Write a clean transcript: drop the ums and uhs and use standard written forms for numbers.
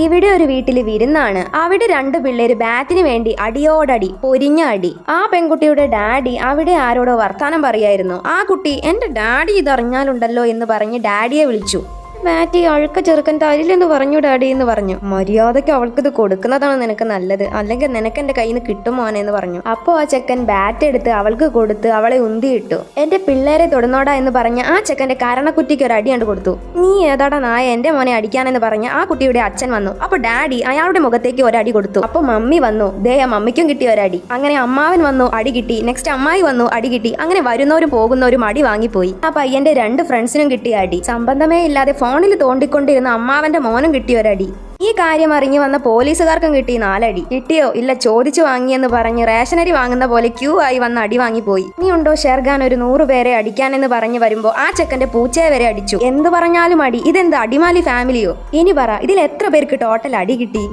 ഇവിടെ ഒരു വീട്ടിൽ വിരുന്നാണ്. അവിടെ രണ്ടു പിള്ളേര് ബാറ്റിന് വേണ്ടി അടിയോടടി, പൊരിഞ്ഞ അടി. ആ പെൺകുട്ടിയുടെ ഡാഡി അവിടെ ആരോടോ വർത്താനം പറയായിരുന്നു. ആ കുട്ടി എന്റെ ഡാഡി ഇതറിഞ്ഞാലുണ്ടല്ലോ എന്ന് പറഞ്ഞ് ഡാഡിയെ വിളിച്ചു. ബാറ്റി അഴുക്ക ചെറുക്കൻ തരില്ലെന്ന് പറഞ്ഞു ഡാഡി എന്ന് പറഞ്ഞു. മര്യാദയ്ക്ക് അവൾക്കിത് കൊടുക്കുന്നതാണ് നിനക്ക് നല്ലത്, അല്ലെങ്കിൽ നിനക്ക് എന്റെ കയ്യിൽ നിന്ന് കിട്ടും മോനെ എന്ന് പറഞ്ഞു. അപ്പോ ആ ചെക്കൻ ബാറ്റ് എടുത്ത് അവൾക്ക് കൊടുത്ത് അവളെ ഉന്തിയിട്ടു. എന്റെ പിള്ളേരെ തൊടുന്നോടാ എന്ന് പറഞ്ഞ് ആ ചെക്കന്റെ കരണക്കുറ്റിക്ക് ഒരു അടി കണ്ടു കൊടുത്തു. നീ ഏതാടാ നായ എന്റെ മോനെ അടിക്കാനെന്ന് പറഞ്ഞ് ആ കുട്ടിയുടെ അച്ഛൻ വന്നു. അപ്പൊ ഡാഡി അയാളുടെ മുഖത്തേക്ക് ഒരടി കൊടുത്തു. അപ്പൊ മമ്മി വന്നു. ദേ മമ്മിക്കും കിട്ടിയ ഒരടി. അങ്ങനെ അമ്മാവൻ വന്നു, അടി കിട്ടി. നെക്സ്റ്റ് അമ്മായി വന്നു, അടി കിട്ടി. അങ്ങനെ വരുന്നവരും പോകുന്നവരും അടി വാങ്ങിപ്പോയി. ആ പയ്യന്റെ രണ്ട് ഫ്രണ്ട്സിനും കിട്ടിയ അടി. സംബന്ധമേ ഇല്ലാതെ ഫോണിൽ തോണ്ടിക്കൊണ്ടിരുന്ന അമ്മാവന്റെ മോനും കിട്ടിയൊരടി. ഈ കാര്യം അറിഞ്ഞു വന്ന പോലീസുകാർക്കും കിട്ടി 4 അടി. കിട്ടിയോ ഇല്ല ചോദിച്ചു വാങ്ങിയെന്ന് പറഞ്ഞ് റേഷനരി വാങ്ങുന്ന പോലെ ക്യൂ ആയി വന്ന് അടി വാങ്ങിപ്പോയി. നീ ഉണ്ടോ ഷെർഖാൻ ഒരു 100 പേരെ അടിക്കാനെന്ന് പറഞ്ഞു വരുമ്പോ ആ ചെക്കന്റെ പൂച്ചയെ വരെ അടിച്ചു. എന്ത് പറഞ്ഞാലും അടി. ഇതെന്ത് അടിമാലി ഫാമിലിയോ? ഇനി പറ, ഇതിൽ എത്ര പേർക്ക് ടോട്ടൽ അടി കിട്ടി?